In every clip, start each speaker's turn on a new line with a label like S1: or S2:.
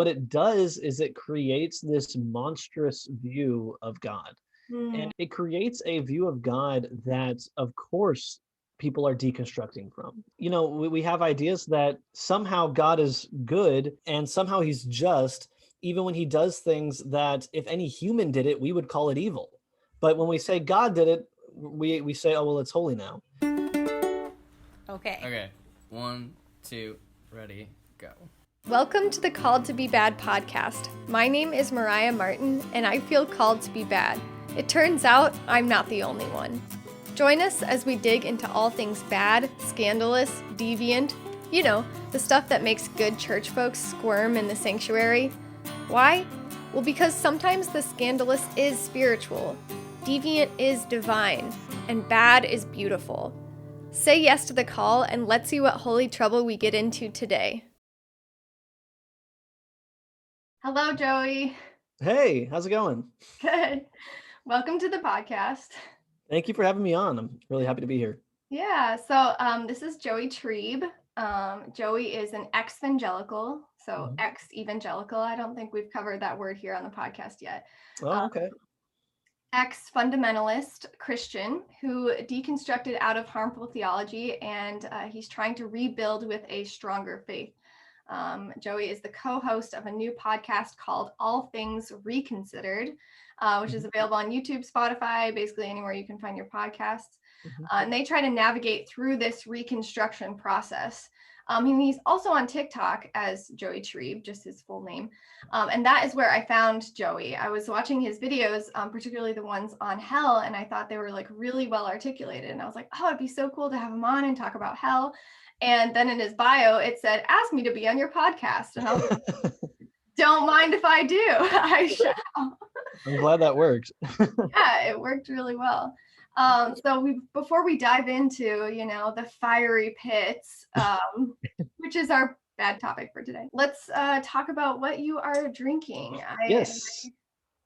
S1: What it does is it creates this monstrous view of God. And it creates a view of God that, of course, people are deconstructing from. We have ideas that somehow God is good and somehow he's just, even when he does things that if any human did it, we would call it evil. But when we say God did it, we say, oh, well, it's holy now.
S2: Okay. 1, 2, ready, go.
S3: Welcome to the Called to Be Bad podcast. My name is Mariah Martin, and I feel called to be bad. It turns out I'm not the only one. Join us as we dig into all things bad, scandalous, deviant, the stuff that makes good church folks squirm in the sanctuary. Why? Well, because sometimes the scandalous is spiritual, deviant is divine, and bad is beautiful. Say yes to the call, and let's see what holy trouble we get into today. Hello, Joey.
S1: Hey, how's it going?
S3: Good. Welcome to the podcast.
S1: Thank you for having me on. I'm really happy to be here.
S3: Yeah, so this is Joey Treib. Joey is an ex-evangelical, so ex-evangelical. I don't think we've covered that word here on the podcast yet.
S1: Oh, okay.
S3: Ex-fundamentalist Christian who deconstructed out of harmful theology, and he's trying to rebuild with a stronger faith. Joey is the co-host of a new podcast called All Things Reconsidered, which is available on YouTube, Spotify, basically anywhere you can find your podcasts. And they try to navigate through this reconstruction process. He's also on TikTok as Joey Trieb, just his full name. And that is where I found Joey. I was watching his videos, particularly the ones on hell, and I thought they were like really well articulated. And I was like, oh, it'd be so cool to have him on and talk about hell. And then in his bio, it said, ask me to be on your podcast. And I was like, don't mind if I do. I shall.
S1: I'm glad that worked.
S3: Yeah, it worked really well. So before we dive into, the fiery pits, which is our bad topic for today, let's talk about what you are drinking.
S1: Yes,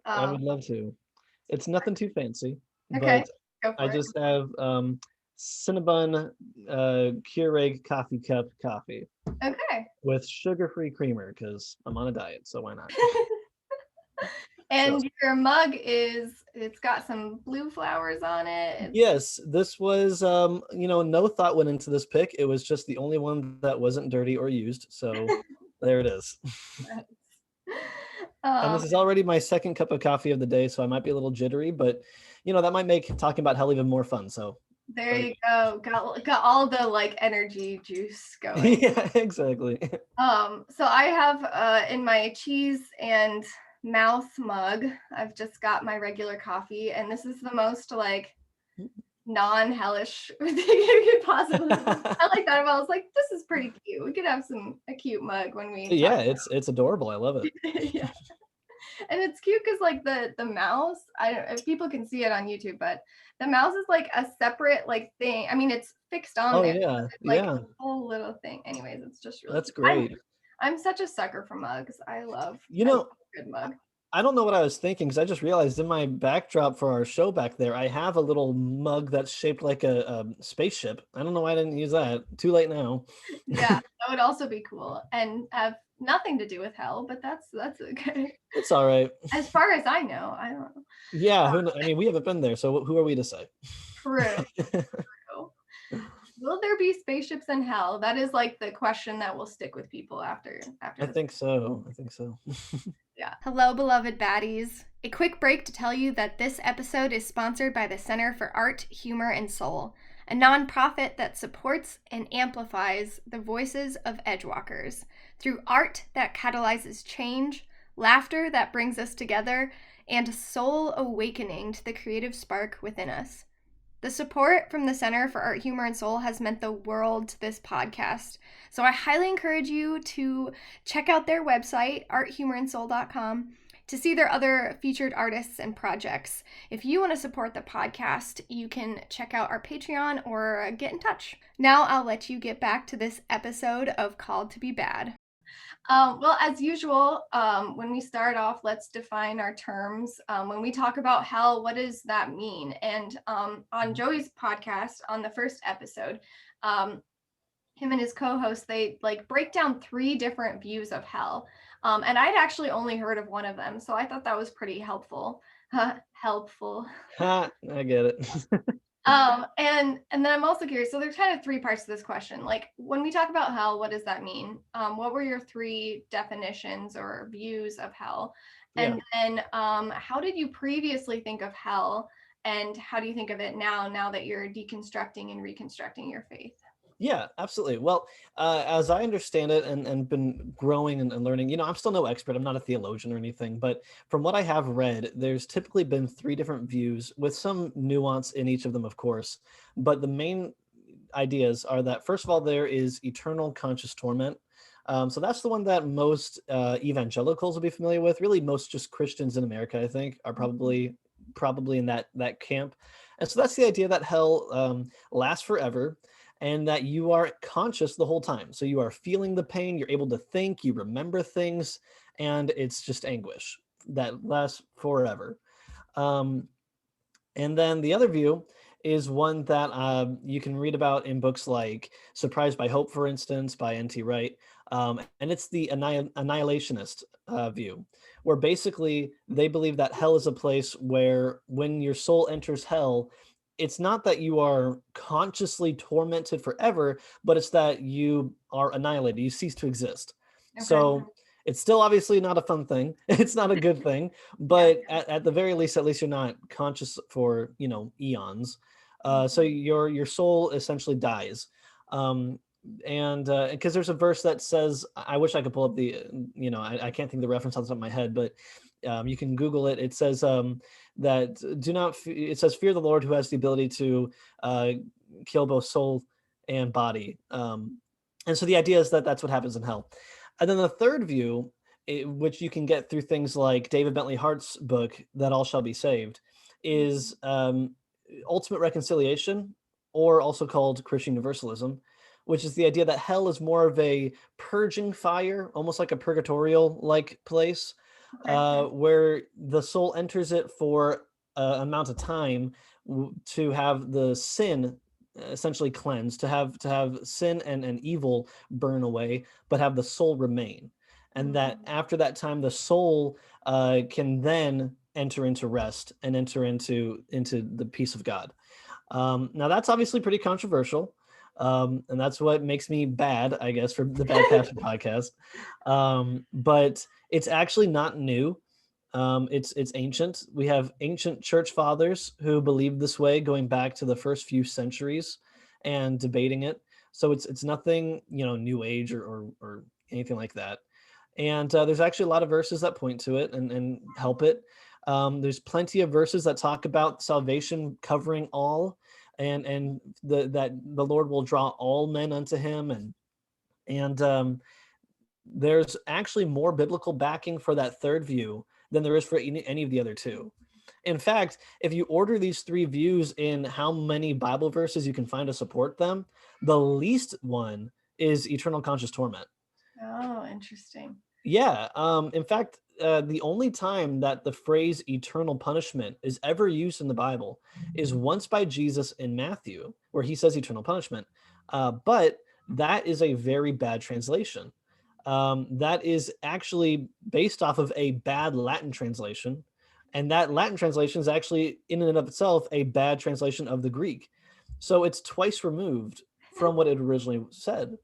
S1: I would love to. It's nothing too fancy,
S3: okay,
S1: but I just have Cinnabon Keurig coffee cup coffee.
S3: Okay.
S1: With sugar-free creamer because I'm on a diet, so why not?
S3: And your mug it's got some blue flowers on it.
S1: Yes, this was, no thought went into this pick. It was just the only one that wasn't dirty or used. So there it is. And this is already my second cup of coffee of the day, so I might be a little jittery, but that might make talking about hell even more fun. So
S3: there you go. Got all the energy juice going.
S1: Yeah, exactly.
S3: So I have in my cheese and mouth mug, I've just got my regular coffee, and this is the most non-hellish thing you could possibly I like that. I was like, this is pretty cute. We could have a cute mug when we
S1: it's adorable. I love it.
S3: Yeah. And it's cute because the mouse, I don't know if people can see it on YouTube, but the mouse is a separate thing. I mean, it's fixed on there.
S1: Yeah.
S3: It's a whole little thing. Anyways, it's just really
S1: That's great.
S3: I'm such a sucker for mugs. I love a good mug.
S1: I don't know what I was thinking because I just realized in my backdrop for our show back there, I have a little mug that's shaped like a spaceship. I don't know why I didn't use that. Too late now.
S3: Yeah, that would also be cool and have nothing to do with hell, but that's okay.
S1: It's all right.
S3: As far as I know, I don't know.
S1: Yeah, we haven't been there, so who are we to say?
S3: True. Will there be spaceships in hell? That is the question that will stick with people after.
S1: I think so.
S3: Yeah. Hello, beloved baddies. A quick break to tell you that this episode is sponsored by the Center for Art, Humor, and Soul, a nonprofit that supports and amplifies the voices of edgewalkers through art that catalyzes change, laughter that brings us together, and soul awakening to the creative spark within us. The support from the Center for Art, Humor, and Soul has meant the world to this podcast. So I highly encourage you to check out their website, arthumorandsoul.com, to see their other featured artists and projects. If you want to support the podcast, you can check out our Patreon or get in touch. Now I'll let you get back to this episode of Called to Be Bad. Well, as usual, when we start off, let's define our terms. When we talk about hell, what does that mean? And on Joey's podcast, on the first episode, him and his co-host, they break down 3 different views of hell. And I'd actually only heard of one of them, so I thought that was pretty helpful. Helpful.
S1: I get it.
S3: And then I'm also curious. So there's kind of three parts to this question. Like when we talk about hell, what does that mean? What were your three definitions or views of hell? And then how did you previously think of hell? And how do you think of it now that you're deconstructing and reconstructing your faith?
S1: Yeah, absolutely. Well, as I understand it and been growing and learning, I'm still no expert. I'm not a theologian or anything, but from what I have read, there's typically been three different views with some nuance in each of them, of course. But the main ideas are that, first of all, there is eternal conscious torment. So that's the one that most evangelicals will be familiar with. Really, most just Christians in America, I think, are probably in that camp. And so that's the idea that hell lasts forever, and that you are conscious the whole time. So you are feeling the pain, you're able to think, you remember things, and it's just anguish that lasts forever. And then the other view is one that you can read about in books like Surprised by Hope, for instance, by N.T. Wright. And it's the annihilationist view, where basically they believe that hell is a place where when your soul enters hell, it's not that you are consciously tormented forever, but it's that you are annihilated, you cease to exist.
S3: Okay.
S1: So it's still obviously not a fun thing. It's not a good thing, but at the very least, at least you're not conscious for, eons. So your soul essentially dies. And because there's a verse that says, I wish I could pull up I can't think of the reference on the top of my head, but you can Google it. It says that it says, fear the Lord who has the ability to kill both soul and body. And so the idea is that that's what happens in hell. And then the third view, which you can get through things like David Bentley Hart's book, That All Shall Be Saved, is ultimate reconciliation, or also called Christian universalism, which is the idea that hell is more of a purging fire, almost like a purgatorial-like place, where the soul enters it for an amount of time to have the sin essentially cleansed, to have sin and evil burn away, but have the soul remain. And that after that time, the soul can then enter into rest and enter into the peace of God. Now that's obviously pretty controversial. And that's what makes me bad, I guess, for the Bad Pastor podcast. But it's actually not new. It's ancient. We have ancient church fathers who believed this way, going back to the first few centuries and debating it. So it's nothing, new age or anything like that. And there's actually a lot of verses that point to it and help it. There's plenty of verses that talk about salvation covering all, and that the Lord will draw all men unto him, and there's actually more biblical backing for that third view than there is for any of the other two. In fact, if you order these three views in how many Bible verses you can find to support them, the least one is eternal conscious torment.
S3: Oh, interesting.
S1: Yeah. In fact, the only time that the phrase eternal punishment is ever used in the Bible is once by Jesus in Matthew, where he says eternal punishment. But that is a very bad translation. That is actually based off of a bad Latin translation. And that Latin translation is actually in and of itself a bad translation of the Greek. So it's twice removed from what it originally said.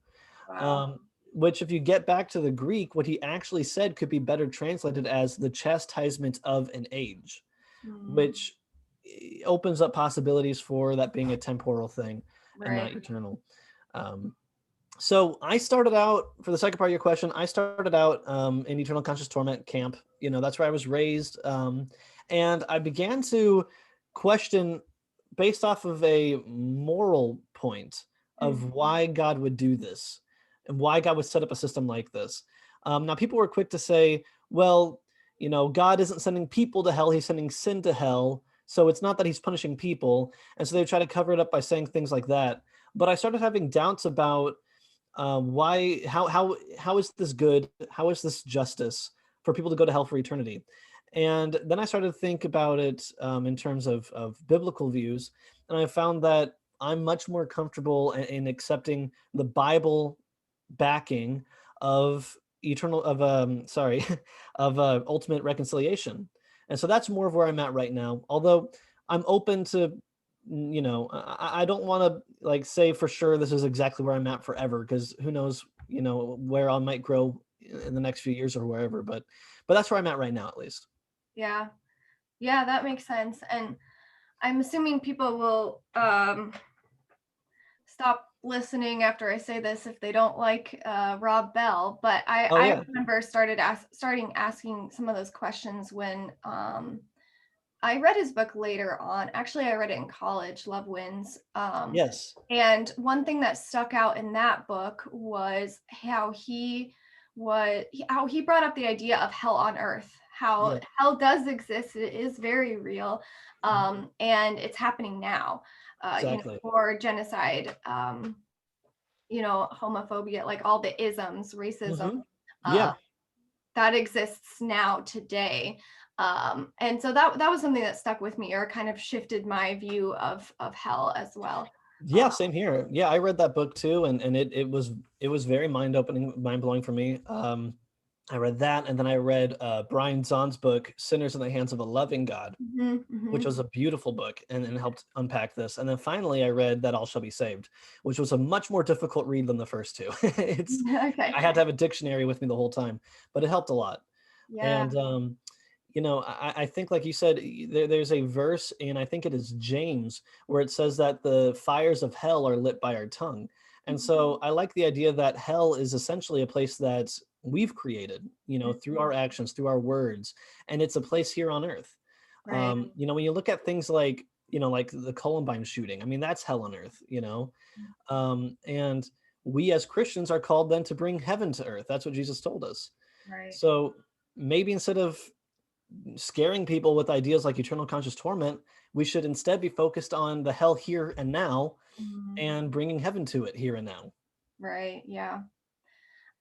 S3: Wow.
S1: Which, if you get back to the Greek, what he actually said could be better translated as the chastisement of an age, which opens up possibilities for that being a temporal thing and not eternal. So I started out, for the second part of your question, I started out in eternal conscious torment camp. That's where I was raised. And I began to question, based off of a moral point, of why God would do this and why God would set up a system like this. Now, people were quick to say, well, God isn't sending people to hell, he's sending sin to hell. So it's not that he's punishing people. And so they try to cover it up by saying things like that. But I started having doubts about why, how is this good? How is this justice for people to go to hell for eternity? And then I started to think about it in terms of biblical views. And I found that I'm much more comfortable in accepting the Bible backing of ultimate reconciliation. And so that's more of where I'm at right now. Although I'm open to, I don't want to like say for sure this is exactly where I'm at forever, because who knows, where I might grow in the next few years or wherever. But that's where I'm at right now, at least.
S3: Yeah, that makes sense. And I'm assuming people will stop listening after I say this if they don't like Rob Bell. But I remember starting asking some of those questions when I read his book later on. Actually, I read it in college, Love Wins.
S1: Yes.
S3: And one thing that stuck out in that book was how he brought up the idea of hell on earth, how hell does exist. It is very real. And it's happening now,
S1: Exactly.
S3: for genocide, homophobia, like all the isms, racism.
S1: Yeah.
S3: That exists now today. And so that was something that stuck with me, or kind of shifted my view of hell as well.
S1: Yeah, same here. Yeah, I read that book too, and it was very mind-opening, mind-blowing for me. I read that, and then I read Brian Zahn's book, Sinners in the Hands of a Loving God, which was a beautiful book and helped unpack this. And then finally I read That All Shall Be Saved, which was a much more difficult read than the first two.
S3: Okay.
S1: I had to have a dictionary with me the whole time, but it helped a lot.
S3: Yeah.
S1: And I think, like you said, there's a verse, and I think it is James, where it says that the fires of hell are lit by our tongue. And so I like the idea that hell is essentially a place that we've created, through our actions, through our words, and it's a place here on earth.
S3: Right.
S1: When you look at things like, like the Columbine shooting, I mean, that's hell on earth, and we as Christians are called then to bring heaven to earth. That's what Jesus told us.
S3: Right.
S1: So maybe instead of scaring people with ideas like eternal conscious torment, we should instead be focused on the hell here and now, and bringing heaven to it here and now.
S3: Right. Yeah.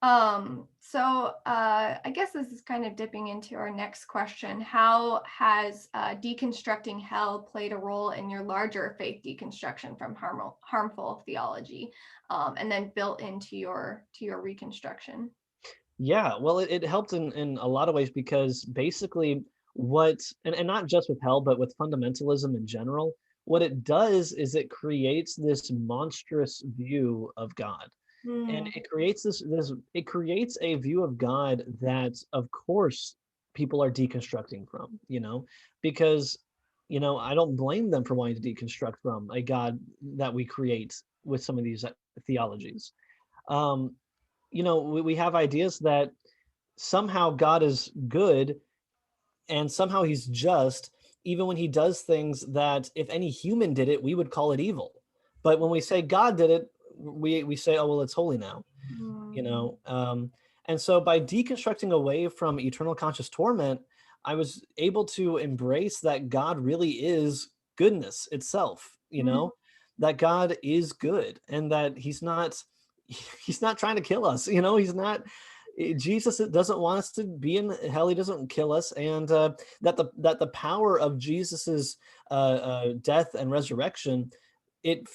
S3: So I guess this is kind of dipping into our next question. How has deconstructing hell played a role in your larger faith deconstruction from harmful theology, and then built into your reconstruction?
S1: Yeah, well, it helped in a lot of ways, because basically and not just with hell, but with fundamentalism in general, what it does is it creates this monstrous view of God. And it creates it creates a view of God that, of course, people are deconstructing from, because, I don't blame them for wanting to deconstruct from a God that we create with some of these theologies. Um, we have ideas that somehow God is good, and somehow he's just, even when he does things that if any human did it, we would call it evil. But when we say God did it, we say, oh, well, it's holy now, and so by deconstructing away from eternal conscious torment, I was able to embrace that God really is goodness itself, that God is good, and that he's not trying to kill us, he's not. Jesus doesn't want us to be in hell. He doesn't kill us, and that the power of Jesus's death and resurrection, it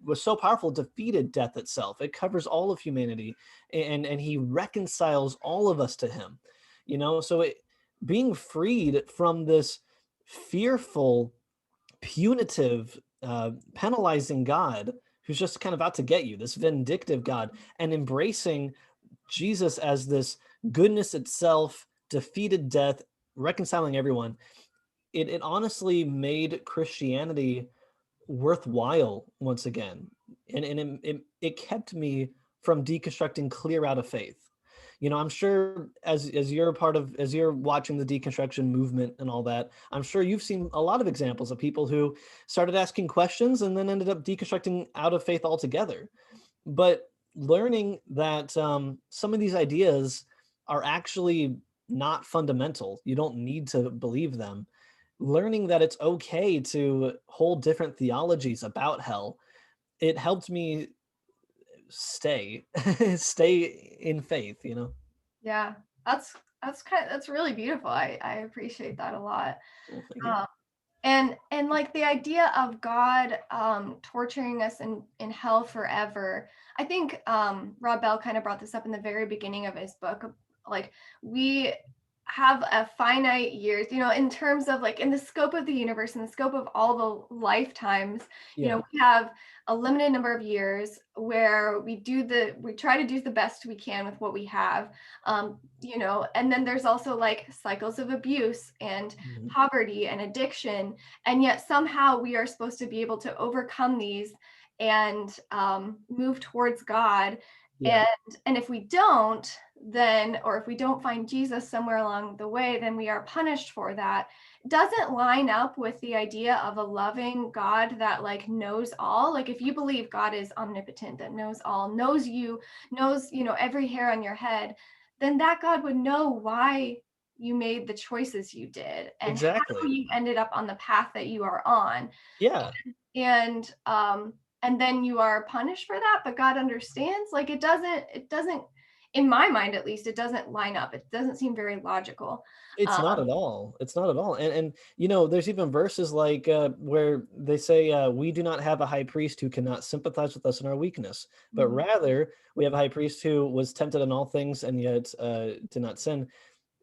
S1: was so powerful, it defeated death itself. It covers all of humanity, and he reconciles all of us to him. So being freed from this fearful, punitive, penalizing God who's just kind of out to get you, this vindictive God, and embracing Jesus as this goodness itself, defeated death, reconciling everyone, it honestly made Christianity worthwhile once again. And it kept me from deconstructing clear out of faith. I'm sure as you're watching the deconstruction movement and all that, I'm sure you've seen a lot of examples of people who started asking questions and then ended up deconstructing out of faith altogether. But learning that some of these ideas are actually not fundamental, you don't need to believe them, learning that it's okay to hold different theologies about hell, it helped me stay in faith.
S3: Yeah, that's really beautiful. I appreciate that a lot.
S1: Well,
S3: And like the idea of God torturing us in hell forever. I think Rob Bell kind of brought this up in the very beginning of his book. Like, we have a finite years, in terms of like in the scope of the universe, in the scope of all the lifetimes, we have a limited number of years where we try to do the best we can with what we have, and then there's also like cycles of abuse and poverty and addiction, and yet somehow we are supposed to be able to overcome these and move towards God. And if we don't, then, or if we don't find Jesus somewhere along the way, then we are punished for that. It doesn't line up with the idea of a loving God that like knows all. Like, if you believe God is omnipotent, that knows all, knows every hair on your head, then that God would know why you made the choices you did and how you ended up on the path that you are on. And then you are punished for that, but God understands. Like, it doesn't, in my mind at least, it doesn't line up. It doesn't seem very logical.
S1: It's not at all. It's not at all. And there's even verses like where they say, we do not have a high priest who cannot sympathize with us in our weakness, but rather we have a high priest who was tempted in all things and yet did not sin.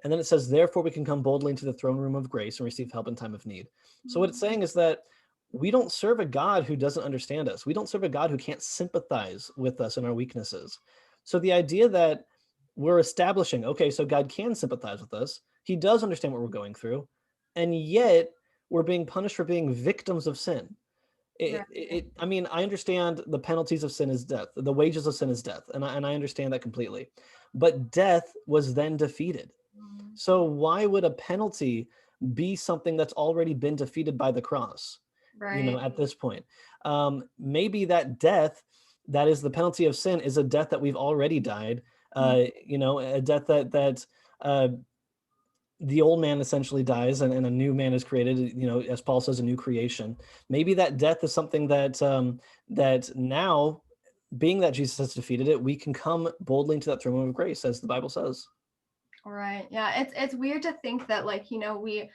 S1: And then it says, therefore we can come boldly into the throne room of grace and receive help in time of need. So what it's saying is that we don't serve a God who doesn't understand us. We don't serve a God who can't sympathize with us in our weaknesses. So the idea that we're establishing, okay, so God can sympathize with us. He does understand what we're going through. And yet we're being punished for being victims of sin. I mean, I understand the penalties of sin is death. The wages of sin is death. And I understand that completely. But death was then defeated. So why would a penalty be something that's already been defeated by the cross? At this point, maybe that death, that is the penalty of sin, is a death that we've already died. A death that the old man essentially dies and a new man is created, as Paul says, a new creation. Maybe that death is something that that now, being that Jesus has defeated it, we can come boldly into that throne of grace, as the Bible says.
S3: All right. Yeah, it's weird to think that, like, we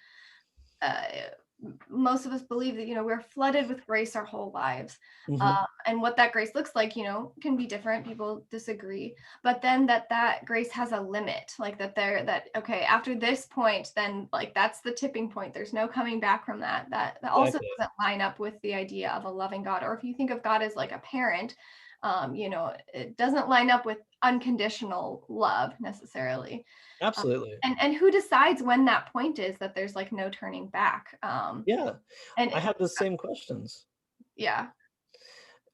S3: most of us believe that we're flooded with grace our whole lives, and what that grace looks like can be different. People disagree, but then that grace has a limit, like that okay, after this point, then like that's the tipping point, there's no coming back from that. That also doesn't line up with the idea of a loving God. Or if you think of God as like a parent, it doesn't line up with unconditional love necessarily.
S1: Absolutely.
S3: And who decides when that point is that there's like no turning back?
S1: And I have the same questions.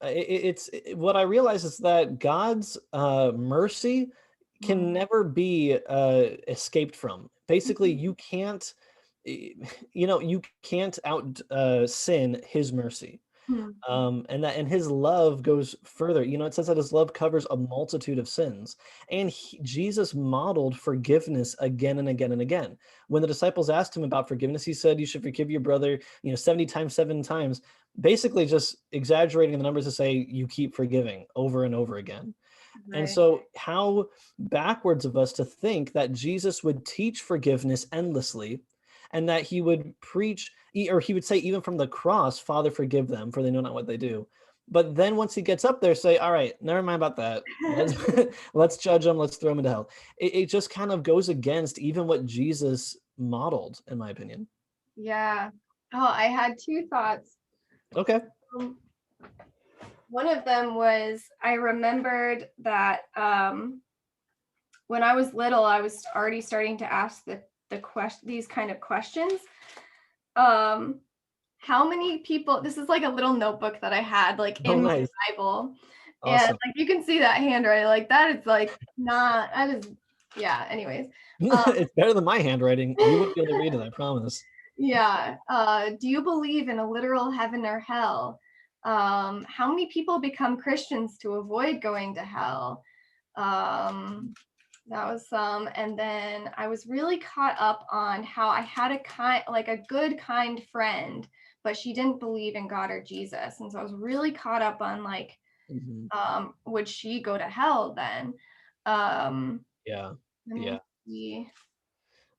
S1: It's what I realize is that God's mercy can never be escaped from. Basically, you can't out sin his mercy. And his love goes further. It says that his love covers a multitude of sins. And Jesus modeled forgiveness again and again and again. When the disciples asked him about forgiveness, he said, you should forgive your brother, 70 times, 7 times, basically just exaggerating the numbers to say you keep forgiving over and over again. Right. And so how backwards of us to think that Jesus would teach forgiveness endlessly, and that he would preach, or he would say even from the cross, Father, forgive them, for they know not what they do. But then once he gets up there, say, all right, never mind about that. Let's judge them. Let's throw them into hell. It just kind of goes against even what Jesus modeled, in my opinion.
S3: Yeah. Oh, I had 2 thoughts.
S1: Okay.
S3: One of them was, I remembered that when I was little, I was already starting to ask these kind of questions. How many people, this is like a little notebook that I had like in my Bible. Awesome. And like you can see that handwriting, like that is like not, I just, yeah, anyways.
S1: It's better than my handwriting. You wouldn't be able to read it, I promise.
S3: Yeah. Do you believe in a literal heaven or hell? How many people become Christians to avoid going to hell? That was some. And then I was really caught up on how I had a good, kind friend, but she didn't believe in God or Jesus. And so I was really caught up on like, would she go to hell then?
S1: Yeah.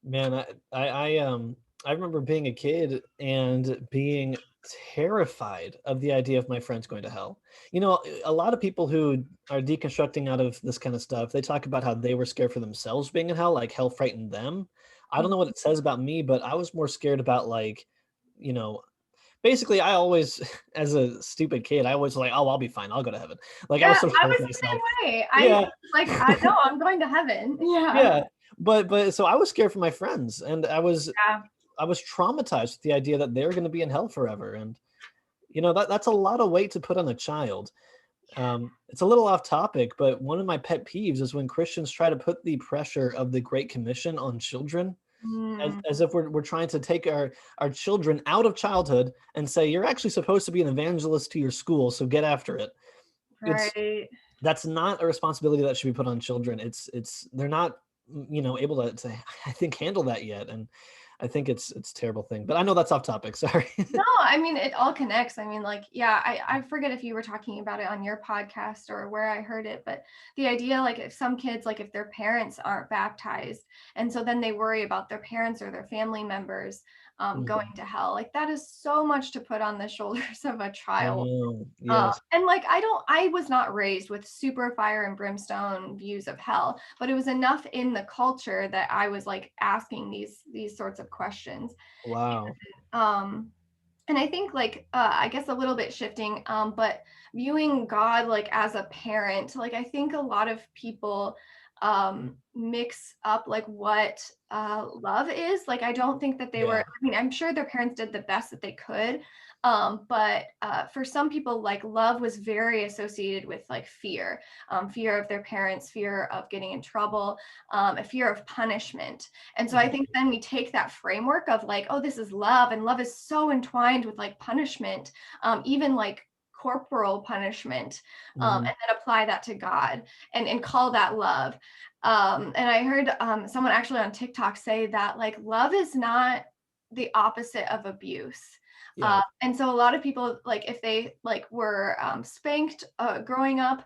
S1: Man, I I remember being a kid and being terrified of the idea of my friends going to hell. You know, a lot of people who are deconstructing out of this kind of stuff, they talk about how they were scared for themselves being in hell, like hell frightened them. I don't know what it says about me, but I was more scared about like, you know, basically I always, as a stupid kid, I always like, oh, I'll be fine. I'll go to heaven. Like I was so
S3: I
S1: sure
S3: was
S1: of
S3: the same
S1: myself.
S3: way.
S1: Yeah.
S3: I know I'm going to heaven. Yeah.
S1: Yeah. But so I was scared for my friends, and
S3: Yeah.
S1: I was traumatized with the idea that they're going to be in hell forever. And, you know, that's a lot of weight to put on a child. It's a little off topic, but one of my pet peeves is when Christians try to put the pressure of the Great Commission on children, as if we're trying to take our children out of childhood and say, you're actually supposed to be an evangelist to your school, so get after it.
S3: Right.
S1: That's not a responsibility that should be put on children. They're not, you know, able to I think handle that yet. And I think it's a terrible thing, but I know that's off topic. Sorry.
S3: No, I mean, it all connects. I mean, like, yeah, I forget if you were talking about it on your podcast or where I heard it, but the idea, like, if some kids, like, if their parents aren't baptized, and so then they worry about their parents or their family members going to hell, like, that is so much to put on the shoulders of a child.
S1: Yes.
S3: And like, I was not raised with super fire and brimstone views of hell, but it was enough in the culture that I was like asking these sorts of questions.
S1: Wow.
S3: And I think like, I guess a little bit shifting, but viewing God like as a parent, like I think a lot of people mix up like what love is. Like, I don't think that they were, I mean, I'm sure their parents did the best that they could. But for some people, like love was very associated with like fear, fear of their parents, fear of getting in trouble, a fear of punishment. And so I think then we take that framework of like, oh, this is love, and love is so entwined with like punishment, even like corporal punishment, and then apply that to God and call that love. And I heard someone actually on TikTok say that like love is not the opposite of abuse. And so a lot of people, like if they like were spanked growing up,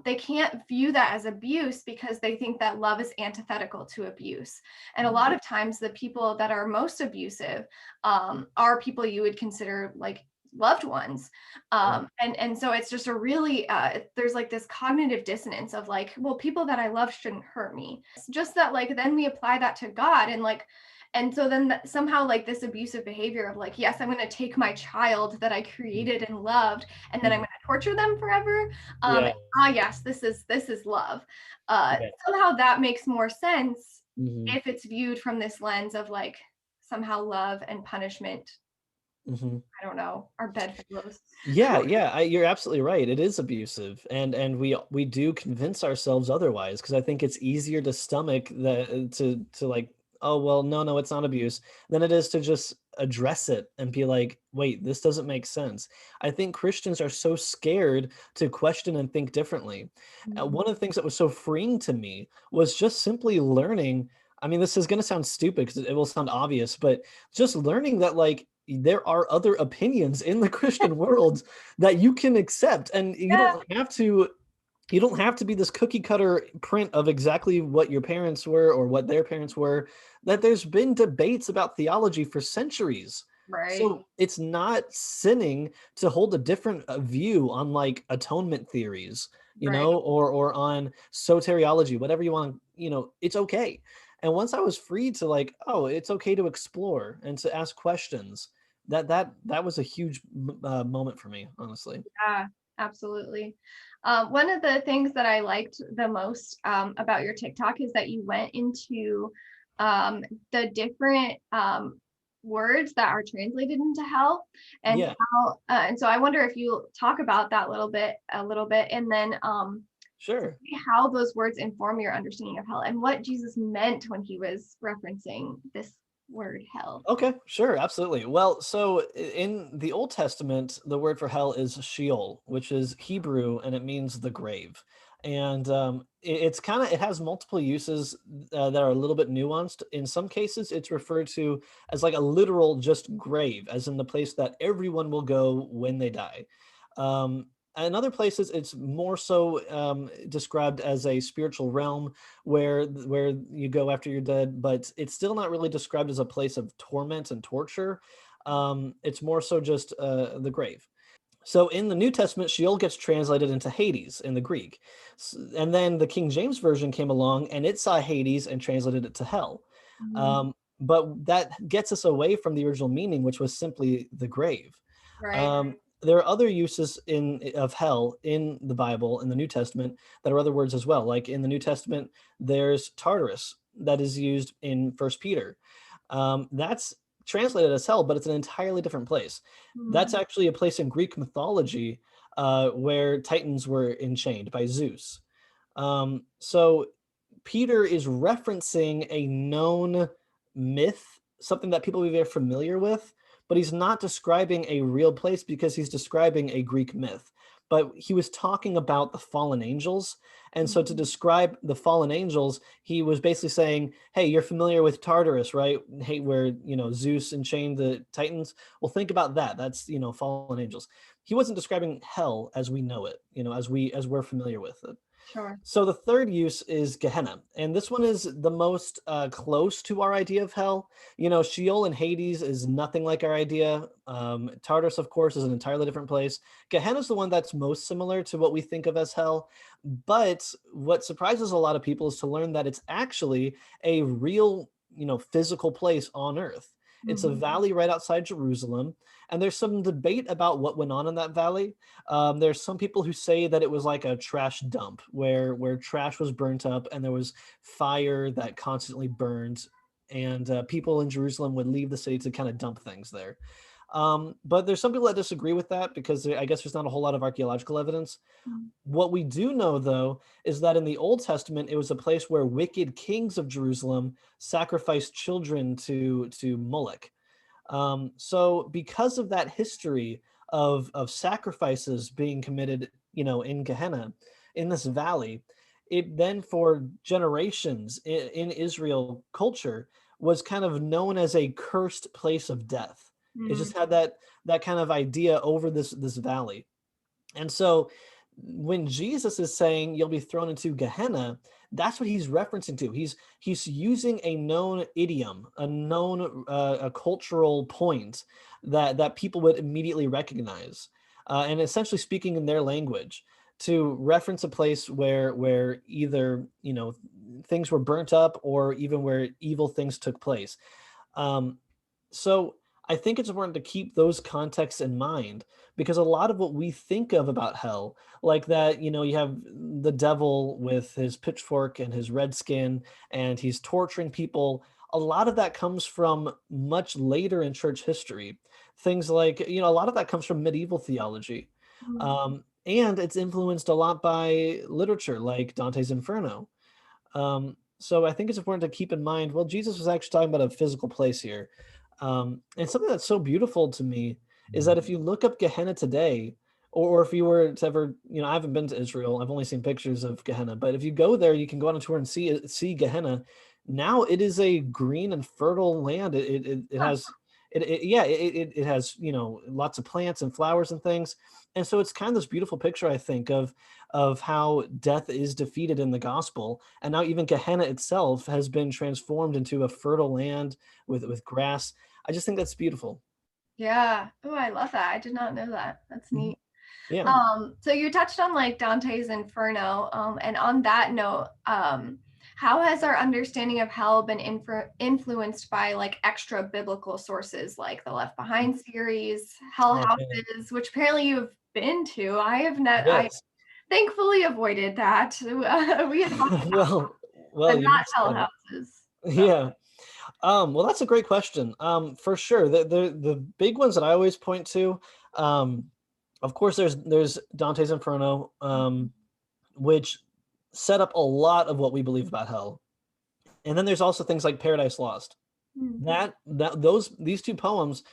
S3: they can't view that as abuse because they think that love is antithetical to abuse. And a lot of times the people that are most abusive are people you would consider like loved ones. And so it's just a really, there's like this cognitive dissonance of like, well, people that I love shouldn't hurt me. It's just that like, then we apply that to God and like, and so then somehow like this abusive behavior of like, yes, I'm going to take my child that I created and loved, and then I'm going to torture them forever. Yes, this is love. Somehow that makes more sense if it's viewed from this lens of like somehow love and punishment. I don't know, our bedfellows.
S1: You're absolutely right. It is abusive, and we do convince ourselves otherwise, because I think it's easier to stomach to like, oh well, no, it's not abuse, than it is to just address it and be like, wait, this doesn't make sense. I think Christians are so scared to question and think differently. One of the things that was so freeing to me was just simply learning. I mean, this is going to sound stupid because it will sound obvious, but just learning that like there are other opinions in the Christian world that you can accept, and you don't have to be this cookie cutter print of exactly what your parents were or what their parents were. That there's been debates about theology for centuries.
S3: Right.
S1: So it's not sinning to hold a different view on like atonement theories, you know, or on soteriology, whatever you want, you know, it's okay. And once I was free to like, oh, it's okay to explore and to ask questions, that was a huge moment for me, honestly.
S3: Yeah, absolutely. One of the things that I liked the most about your TikTok is that you went into the different words that are translated into hell, and how and so I wonder if you talk about that a little bit, and then
S1: Sure.
S3: how those words inform your understanding of hell and what Jesus meant when he was referencing this word hell.
S1: Okay, sure, absolutely. Well, so in the Old Testament, the word for hell is Sheol, which is Hebrew, and it means the grave. And it's kind of, it has multiple uses that are a little bit nuanced. In some cases, it's referred to as like a literal just grave, as in the place that everyone will go when they die. in other places, it's more so described as a spiritual realm where you go after you're dead, but it's still not really described as a place of torment and torture. It's more so just the grave. So in the New Testament, Sheol gets translated into Hades in the Greek. And then the King James Version came along and it saw Hades and translated it to hell. But that gets us away from the original meaning, which was simply the grave.
S3: Right.
S1: There are other uses of hell in the Bible, in the New Testament, that are other words as well. Like in the New Testament, there's Tartarus that is used in First Peter. That's translated as hell, but it's an entirely different place. That's actually a place in Greek mythology where Titans were enchained by Zeus. So Peter is referencing a known myth, something that people are very familiar with, but he's not describing a real place because he's describing a Greek myth. But he was talking about the fallen angels. And so to describe the fallen angels, he was basically saying, hey, you're familiar with Tartarus, right? Hey, where, Zeus enchained the Titans. Well, think about that. That's, fallen angels. He wasn't describing hell as we know it, as we're familiar with it.
S3: Sure.
S1: So the third use is Gehenna, and this one is the most close to our idea of hell. Sheol and Hades is nothing like our idea. Tartarus, of course, is an entirely different place. Gehenna is the one that's most similar to what we think of as hell. But what surprises a lot of people is to learn that it's actually a real, physical place on earth. It's a valley right outside Jerusalem. And there's some debate about what went on in that valley. There's some people who say that it was like a trash dump where trash was burnt up and there was fire that constantly burned. And people in Jerusalem would leave the city to kind of dump things there. But there's some people that disagree with that because I guess there's not a whole lot of archaeological evidence. What we do know, though, is that in the Old Testament, it was a place where wicked kings of Jerusalem sacrificed children to Moloch. So because of that history of sacrifices being committed, in Gehenna, in this valley, it then for generations in Israel culture was kind of known as a cursed place of death. It just had that kind of idea over this valley. And so when Jesus is saying you'll be thrown into Gehenna, that's what he's referencing to. He's using a known idiom, a known a cultural point that people would immediately recognize, and essentially speaking in their language to reference a place where either things were burnt up or even where evil things took place. So I think it's important to keep those contexts in mind because a lot of what we think of about hell, like that, you have the devil with his pitchfork and his red skin and he's torturing people. A lot of that comes from much later in church history. Things like, a lot of that comes from medieval theology. And it's influenced a lot by literature like Dante's Inferno. So I think it's important to keep in mind, well, Jesus was actually talking about a physical place here. And something that's so beautiful to me is that if you look up Gehenna today, or if you were to ever, I haven't been to Israel, I've only seen pictures of Gehenna, but if you go there, you can go on a tour and see Gehenna. Now it is a green and fertile land. It has, it has, lots of plants and flowers and things. And so it's kind of this beautiful picture, I think, of how death is defeated in the gospel. And now even Gehenna itself has been transformed into a fertile land with grass. I just think that's beautiful.
S3: Yeah. Oh, I love that. I did not know that. That's neat.
S1: Yeah.
S3: So you touched on like Dante's Inferno. And on that note, how has our understanding of hell been influenced by like extra biblical sources like the Left Behind series, Hell Houses, which apparently you've been to? I have not.
S1: Yes.
S3: I thankfully avoided that. We had
S1: well,
S3: but not Hell Houses. So.
S1: Yeah. Well, that's a great question. For sure. The big ones that I always point to, of course, there's Dante's Inferno, which set up a lot of what we believe about hell. And then there's also things like Paradise Lost. These two poems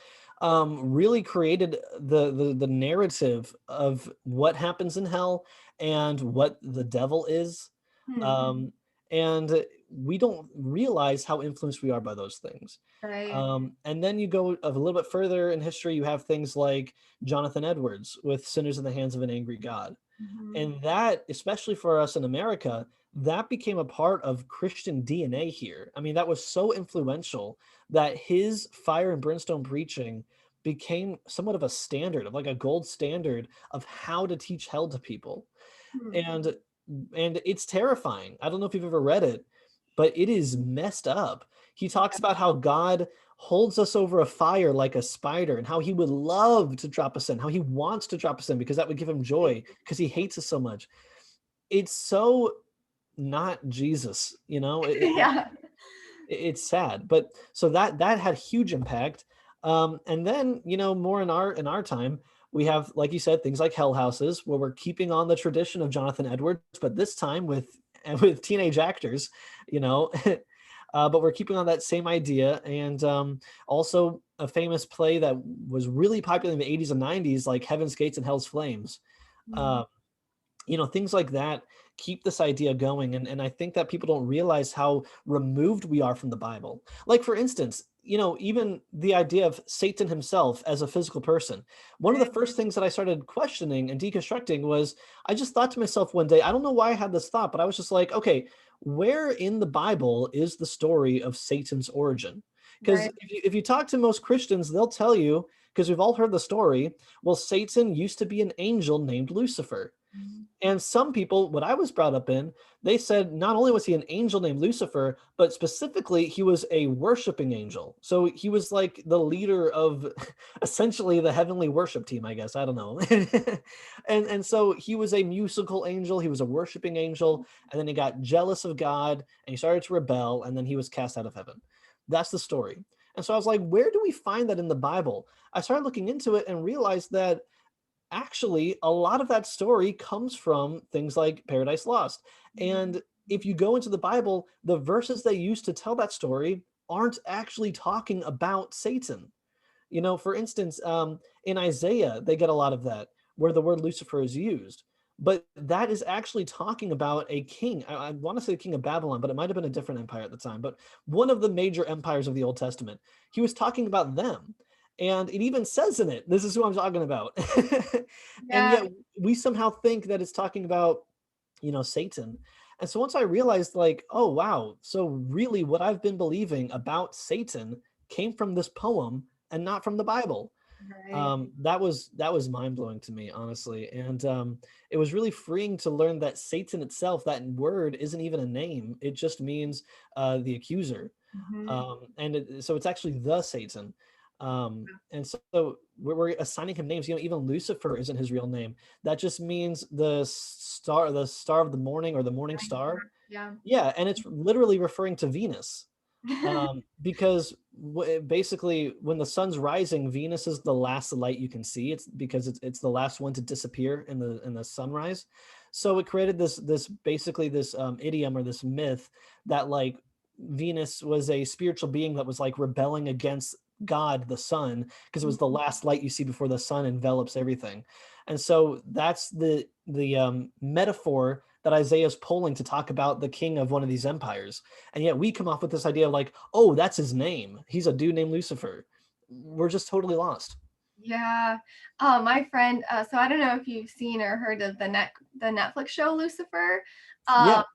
S1: really created the narrative of what happens in hell and what the devil is. And we don't realize how influenced we are by those things.
S3: Right.
S1: And then you go a little bit further in history, you have things like Jonathan Edwards with Sinners in the Hands of an Angry God. And that, especially for us in America, that became a part of Christian DNA here. I mean, that was so influential that his fire and brimstone preaching became somewhat of a standard, of like a gold standard of how to teach hell to people. And it's terrifying. I don't know if you've ever read it, but it is messed up. He talks about how God holds us over a fire like a spider, and how he would love to drop us in, how he wants to drop us in because that would give him joy because he hates us so much. It's so not Jesus, you know. It's sad, but so that had huge impact. And then, you know, more in our time, we have, like you said, things like Hell Houses, where we're keeping on the tradition of Jonathan Edwards, but this time with teenage actors, you know. But we're keeping on that same idea. And also a famous play that was really popular in the 80s and 90s, like Heaven's Gates and Hell's Flames. You know, things like that keep this idea going. And I think that people don't realize how removed we are from the Bible. Like, for instance, you know, even the idea of Satan himself as a physical person. One of the first things that I started questioning and deconstructing was, I just thought to myself one day, I don't know why I had this thought, but I was just like, okay, where in the Bible is the story of Satan's origin? Because if you talk to most Christians, they'll tell you, because we've all heard the story, well, Satan used to be an angel named Lucifer. And some people, what I was brought up in, they said not only was he an angel named Lucifer, but specifically he was a worshiping angel. So he was like the leader of essentially the heavenly worship team, I guess. I don't know. and so he was a musical angel. He was a worshiping angel. And then he got jealous of God and he started to rebel. And then he was cast out of heaven. That's the story. And so I was like, where do we find that in the Bible? I started looking into it and realized that actually a lot of that story comes from things like Paradise Lost. And if you go into the Bible, the verses they use to tell that story aren't actually talking about Satan. You know, for instance, in Isaiah, they get a lot of that where the word Lucifer is used. But that is actually talking about a king. I want to say the king of Babylon, but it might have been a different empire at the time. But one of the major empires of the Old Testament, he was talking about them. And it even says in it, this is who I'm talking about. And yet we somehow think that it's talking about, you know, Satan. And so once I realized, like, oh, wow, so really what I've been believing about Satan came from this poem and not from the Bible. That was mind-blowing to me, honestly. And it was really freeing to learn that Satan itself, that word isn't even a name. It just means the accuser. So it's actually the Satan. And so we're assigning him names. You know, even Lucifer isn't his real name. That just means the star of the morning, or the morning star. Yeah, and it's literally referring to Venus. Because basically when the sun's rising, Venus is the last light you can see. It's because it's the last one to disappear in the sunrise. So it created this basically this idiom or this myth that like Venus was a spiritual being that was like rebelling against God, the sun, because it was the last light you see before the sun envelops everything. And so that's the metaphor that Isaiah is pulling to talk about the king of one of these empires. And yet we come off with this idea of like, oh, that's his name. He's a dude named Lucifer. We're just totally lost.
S3: Yeah. My friend, so I don't know if you've seen or heard of the Netflix show Lucifer. But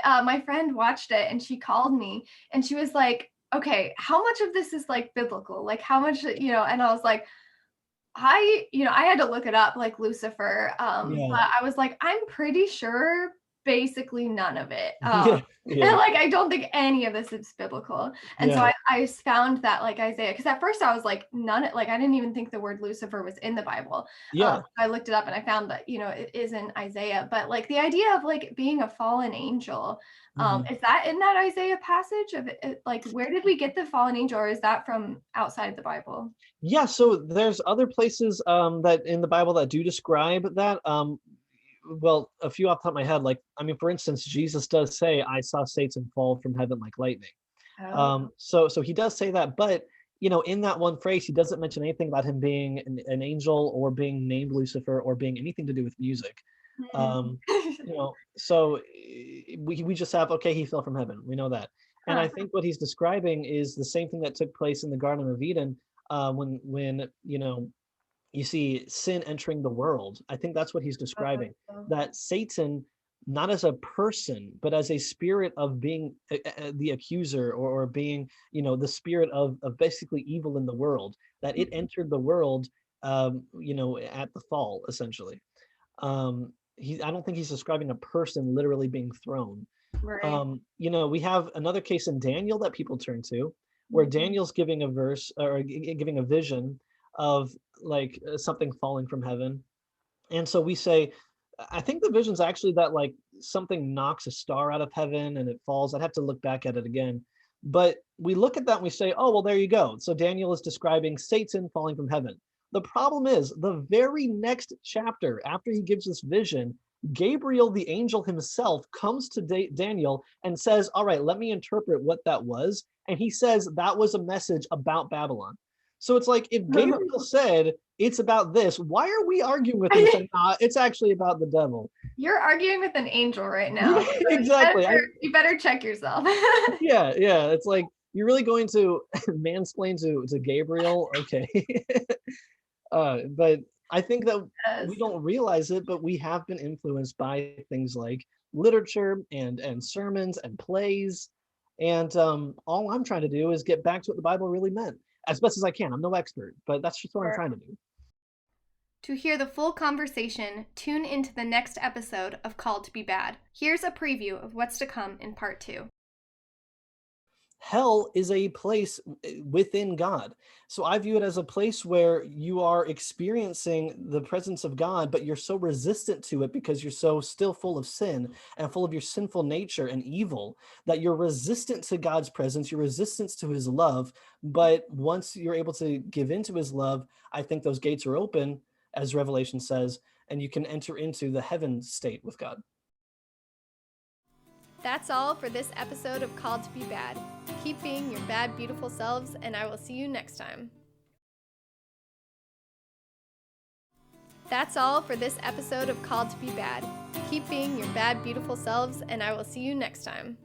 S3: my friend watched it and she called me and she was like, okay, how much of this is like biblical? Like how much, you know, and I was like, I had to look it up, like Lucifer. But I was like, I'm pretty sure basically none of it. And like, I don't think any of this is biblical. And so I found that like Isaiah, because at first I was like, I didn't even think the word Lucifer was in the Bible. I looked it up and I found that, you know, it is in Isaiah, but like the idea of like being a fallen angel, is that in that Isaiah passage of it, like, where did we get the fallen angel, or is that from outside the Bible?
S1: Yeah, so there's other places that in the Bible that do describe that. Well, a few off the top of my head, like, I mean, for instance, Jesus does say, I saw Satan fall from heaven like lightning. So he does say that, but, you know, in that one phrase, he doesn't mention anything about him being an angel or being named Lucifer or being anything to do with music. So we just have, okay, he fell from heaven. We know that. And I think what he's describing is the same thing that took place in the Garden of Eden, when you see sin entering the world. I think that's what he's describing, that Satan, not as a person, but as a spirit of being the accuser, or being, the spirit of basically evil in the world, that it entered the world, at the fall, essentially. I don't think he's describing a person literally being thrown.
S3: Right.
S1: We have another case in Daniel that people turn to, where Daniel's giving a verse, or giving a vision of like something falling from heaven. And so we say, I think the vision's actually that like something knocks a star out of heaven and it falls. I'd have to look back at it again. But we look at that and we say, oh, well, there you go. So Daniel is describing Satan falling from heaven. The problem is, the very next chapter, after he gives this vision, Gabriel, the angel himself, comes to Daniel and says, all right, let me interpret what that was. And he says that was a message about Babylon. So it's like, if Gabriel said it's about this, why are we arguing with him saying, it's actually about the devil?
S3: You're arguing with an angel right now.
S1: Exactly.
S3: You better check yourself.
S1: Yeah. It's like, you're really going to mansplain to Gabriel? Okay. But I think that we don't realize it, but we have been influenced by things like literature and sermons and plays. And all I'm trying to do is get back to what the Bible really meant, as best as I can. I'm no expert, but that's just what I'm trying to do.
S3: To hear the full conversation, tune into the next episode of Called to Be Bad. Here's a preview of what's to come in part 2.
S1: Hell is a place within God. So I view it as a place where you are experiencing the presence of God, but you're so resistant to it because you're so still full of sin and full of your sinful nature and evil, that you're resistant to God's presence, you're resistant to his love. But once you're able to give into his love, I think those gates are open, as Revelation says, and you can enter into the heaven state with God.
S3: That's all for this episode of Called to Be Bad. Keep being your bad, beautiful selves, and I will see you next time. That's all for this episode of Called to Be Bad. Keep being your bad, beautiful selves, and I will see you next time.